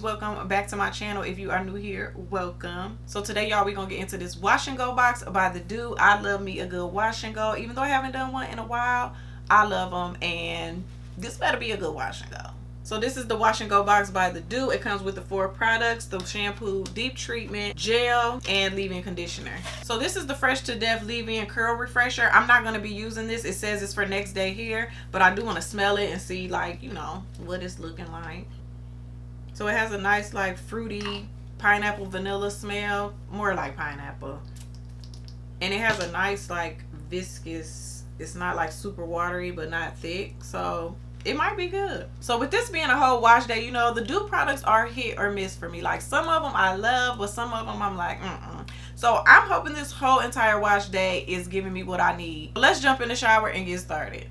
welcome back to my channel. If you are new here, welcome. So today, y'all, we're gonna get into this wash and go box by the Doux. I love me a good wash and go. Even though I haven't done one in a while, I love them, and this better be a good wash and go. So this is the wash and go box by the Doux. It comes with the 4 products: the shampoo, deep treatment, gel, and leave-in conditioner. So this is the Fresh to Death leave-in curl refresher. I'm not going to be using this. It says it's for next day hair, but I do want to smell it and see, like, you know, what it's looking like. So it has a nice, like, fruity pineapple vanilla smell, more like pineapple. And it has a nice, like, viscous, it's not like super watery but not thick, so it might be good. So with this being a whole wash day, you know, the Doux products are hit or miss for me. Like, some of them I love, but some of them I'm like, So I'm hoping this whole entire wash day is giving me what I need. Let's jump in the shower and get started.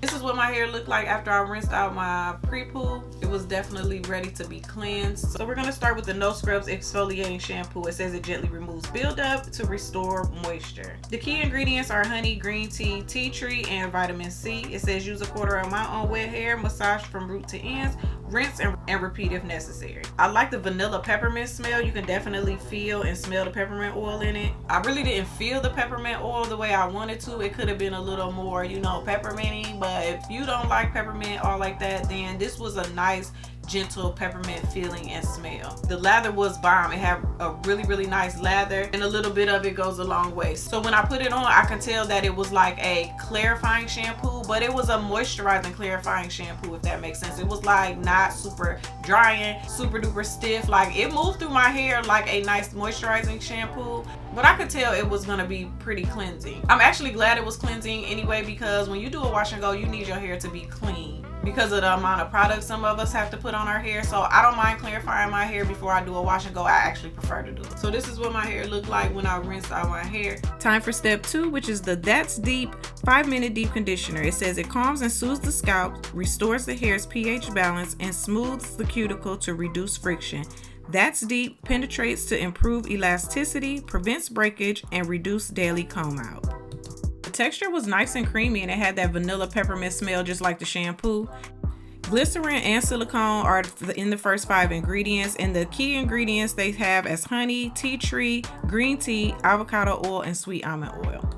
This is what my hair looked like after I rinsed out my pre-poo. It was definitely ready to be cleansed. So we're going to start with the No Scrubs Exfoliating Shampoo. It says it gently removes buildup to restore moisture. The key ingredients are honey, green tea, tea tree, and vitamin C. It says use a quarter amount on wet hair, massage from root to ends, rinse and repeat if necessary. I like the vanilla peppermint smell. You can definitely feel and smell the peppermint oil in it. I really didn't feel the peppermint oil the way I wanted to. It could have been a little more, you know, pepperminty, but if you don't like peppermint or like that, then this was a nice gentle peppermint feeling and smell. The lather was bomb. It had a really nice lather, and a little bit of it goes a long way. So when I put it on, I can tell that it was like a clarifying shampoo, but it was a moisturizing clarifying shampoo, if that makes sense. It was like not super drying, super duper stiff. Like, it moved through my hair like a nice moisturizing shampoo, but I could tell it was gonna be pretty cleansing. I'm actually glad it was cleansing anyway, because when you do a wash and go, you need your hair to be clean because of the amount of products some of us have to put on our hair. So I don't mind clarifying my hair before I do a wash and go. I actually prefer to do it. So this is what my hair looked like when I rinsed out my hair. Time for step 2, which is the That's Deep 5-minute deep conditioner. It says it calms and soothes the scalp, restores the hair's pH balance, and smooths the cuticle to reduce friction. That's Deep penetrates to improve elasticity, prevents breakage, and reduce daily comb out. The texture was nice and creamy, and it had that vanilla peppermint smell just like the shampoo. Glycerin and silicone are in the first 5 ingredients, and the key ingredients they have as honey, tea tree, green tea, avocado oil, and sweet almond oil.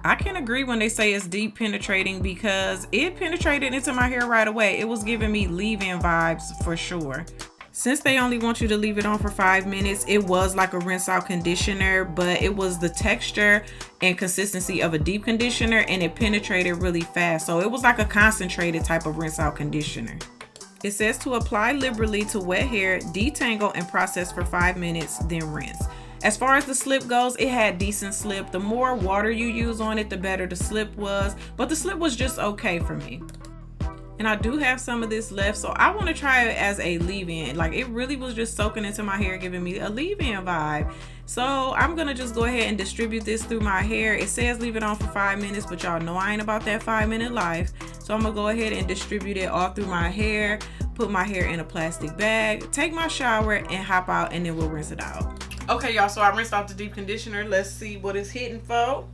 I can agree when they say it's deep penetrating, because it penetrated into my hair right away. It was giving me leave-in vibes for sure. Since they only want you to leave it on for 5 minutes, it was like a rinse out conditioner, but it was the texture and consistency of a deep conditioner, and it penetrated really fast. So it was like a concentrated type of rinse out conditioner. It says to apply liberally to wet hair, detangle and process for 5 minutes, then rinse. As far as the slip goes, it had decent slip. The more water you use on it, the better the slip was, but the slip was just okay for me. And I do have some of this left, so I want to try it as a leave-in. Like, it really was just soaking into my hair, giving me a leave-in vibe. So I'm gonna just go ahead and distribute this through my hair. It says leave it on for 5 minutes, but y'all know I ain't about that 5-minute life. So I'm gonna go ahead and distribute it all through my hair, put my hair in a plastic bag, take my shower, and hop out, and then we'll rinse it out. Okay, y'all, so I rinsed off the deep conditioner. Let's see what it's hitting for.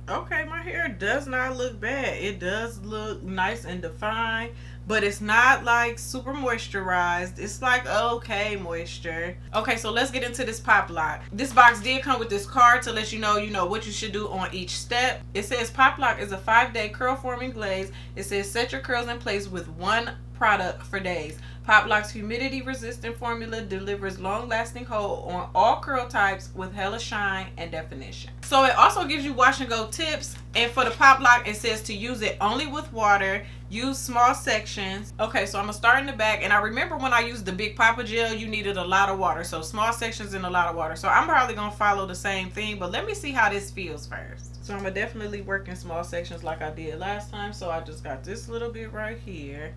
Okay, my hair does not look bad. It does look nice and defined, but it's not like super moisturized. It's like okay moisture. Okay, so let's get into this pop lock. This box did come with this card to let you know what you should do on each step. It says pop lock is a 5-day curl forming glaze. It says set your curls in place with 1 product for days. Pop Lock's humidity resistant formula delivers long lasting hold on all curl types with hella shine and definition. So it also gives you wash and go tips, and for the Pop Lock it says to use it only with water, use small sections. Okay, so I'm gonna start in the back, and I remember when I used the Big Papa gel, you needed a lot of water, so small sections and a lot of water. So I'm probably gonna follow the same thing, but let me see how this feels first. So I'm gonna definitely work in small sections like I did last time. So I just got this little bit right here.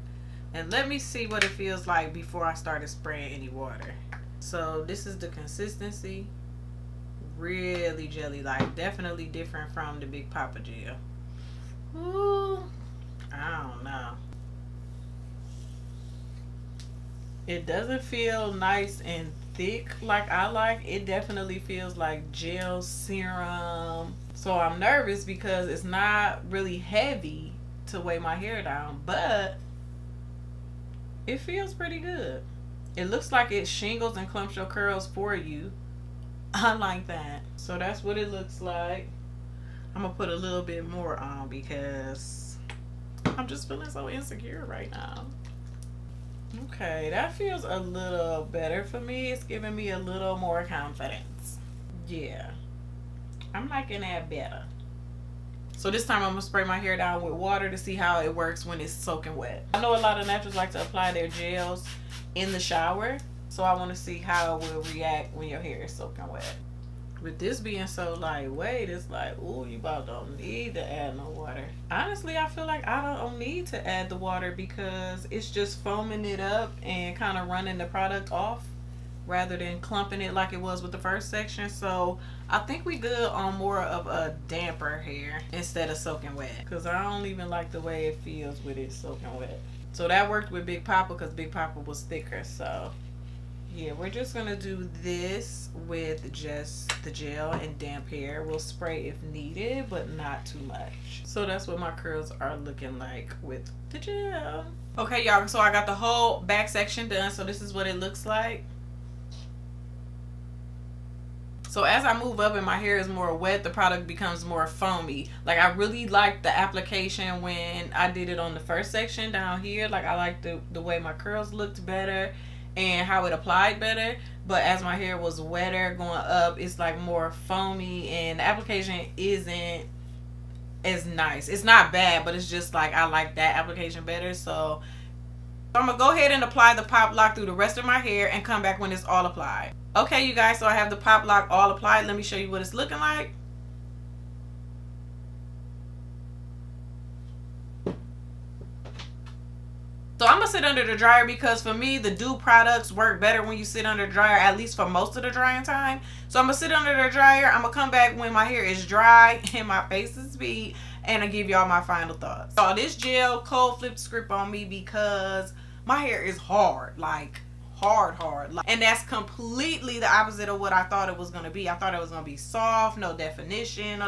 And let me see what it feels like before I started spraying any water. So this is the consistency. Really jelly, like definitely different from the Big Papa gel. Ooh, I don't know. It doesn't feel nice and thick like I like. It definitely feels like gel serum. So I'm nervous because it's not really heavy to weigh my hair down, but it feels pretty good. It looks like it shingles and clumps your curls for you. I like that. So that's what it looks like. I'm gonna put a little bit more on because I'm just feeling so insecure right now. Okay, that feels a little better for me. It's giving me a little more confidence. Yeah, I'm liking that better. So this time I'm gonna spray my hair down with water to see how it works when it's soaking wet. I know a lot of naturals like to apply their gels in the shower, so I want to see how it will react when your hair is soaking wet. With this being so lightweight, it's like, ooh, you about don't need to add no water. Honestly, I feel like I don't need to add the water because it's just foaming it up and kind of running the product off rather than clumping it like it was with the first section. So I think we good on more of a damper hair instead of soaking wet, because I don't even like the way it feels with it soaking wet. So that worked with Big Papa because Big Papa was thicker. So yeah, we're just gonna do this with just the gel and damp hair. We'll spray if needed, but not too much. So that's what my curls are looking like with the gel. Okay, y'all, so I got the whole back section done. So this is what it looks like. So as I move up and my hair is more wet, the product becomes more foamy. Like, I really like the application when I did it on the first section down here. Like, I like the way my curls looked better and how it applied better. But as my hair was wetter going up, it's like more foamy, and the application isn't as nice. It's not bad, but it's just like I like that application better. So I'm gonna go ahead and apply the Pop Lock through the rest of my hair and come back when it's all applied. Okay, you guys, so I have the Pop Lock all applied. Let me show you what it's looking like. So I'm gonna sit under the dryer because for me, the Doux products work better when you sit under the dryer, at least for most of the drying time. So I'm gonna sit under the dryer. I'm gonna come back when my hair is dry and my face is beat, and I'll give y'all my final thoughts. So this gel cold flipped script on me because my hair is hard, like hard. And that's completely the opposite of what I thought it was gonna be. I thought it was gonna be soft, no definition.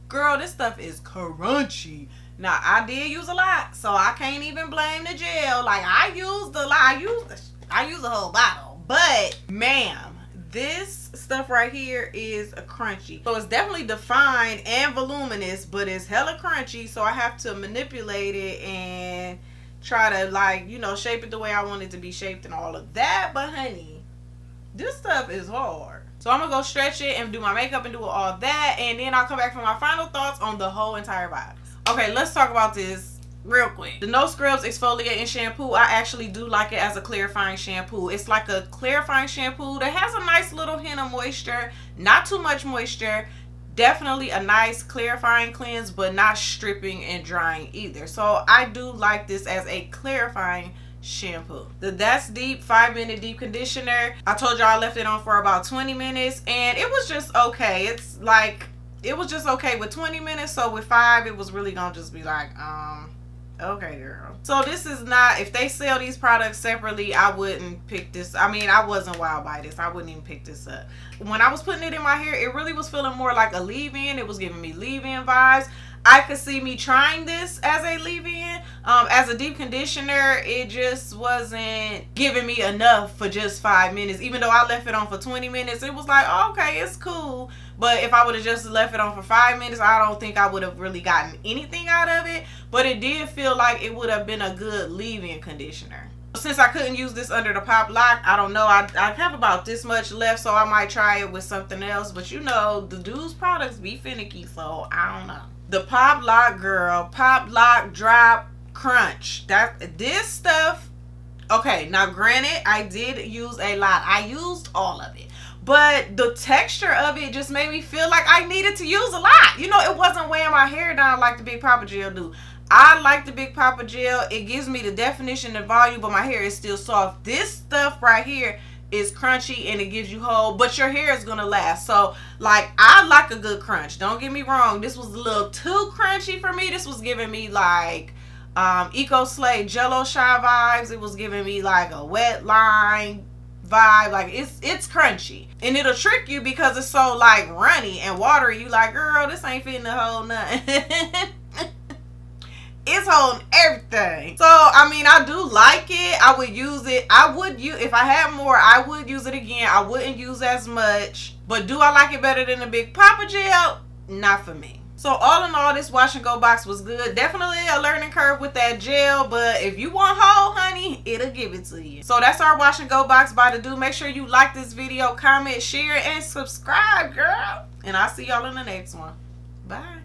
Girl, this stuff is crunchy. Now, I did use a lot, so I can't even blame the gel. Like, I used a lot. I used a whole bottle. But, ma'am, this stuff right here is a crunchy. So, it's definitely defined and voluminous, but it's hella crunchy. So, I have to manipulate it and try to, like, you know, shape it the way I want it to be shaped and all of that. But, honey, this stuff is hard. So, I'm going to go stretch it and do my makeup and do all that. And then I'll come back for my final thoughts on the whole entire box. Okay, let's talk about this real quick. The No Scrubs Exfoliating Shampoo, I actually do like it as a clarifying shampoo. It's like a clarifying shampoo that has a nice little hint of moisture. Not too much moisture. Definitely a nice clarifying cleanse, but not stripping and drying either. So I do like this as a clarifying shampoo. The That's Deep 5-minute deep conditioner, I told y'all I left it on for about 20 minutes and it was just okay. It's like, it was just okay with 20 minutes. So with 5, it was really gonna just be like, okay, girl. So this is not, if they sell these products separately, I wouldn't pick this. I mean, I wasn't wild by this. I wouldn't even pick this up. When I was putting it in my hair, it really was feeling more like a leave-in. It was giving me leave-in vibes. I could see me trying this as a leave-in. As a deep conditioner, it just wasn't giving me enough for just 5 minutes. Even though I left it on for 20 minutes, it was like, oh, okay, it's cool. But if I would have just left it on for 5 minutes, I don't think I would have really gotten anything out of it. But it did feel like it would have been a good leave-in conditioner. Since I couldn't use this under the Pop Lock, I don't know. I have about this much left, so I might try it with something else. But you know, the Doux products be finicky, so I don't know. The Pop Lock, girl. Pop Lock Drop Crunch. This stuff, okay, now granted, I did use a lot. I used all of it. But the texture of it just made me feel like I needed to use a lot. You know, it wasn't weighing my hair down like the Big Papa Gel do. I like the Big Papa Gel. It gives me the definition and volume, but my hair is still soft. This stuff right here is crunchy and it gives you hold, but your hair is gonna last. So, like, I like a good crunch. Don't get me wrong. This was a little too crunchy for me. This was giving me like Eco Slay Jello Shy vibes. It was giving me like a wet line vibe. Like, it's crunchy, and it'll trick you because it's so like runny and watery. You like, girl, this ain't fitting the whole nothing. It's hands holding everything. So I mean, I do like it. I would use it. I would use, if I had more, I would use it again. I wouldn't use as much. But do I like it better than the Big Papa gel? Not for me. So all in all, this wash and go box was good. Definitely a learning curve with that gel, but if you want whole, honey, it'll give it to you. So that's our wash and go box by the Doux. Make sure you like this video, comment, share, and subscribe, girl. And I'll see y'all in the next one. Bye.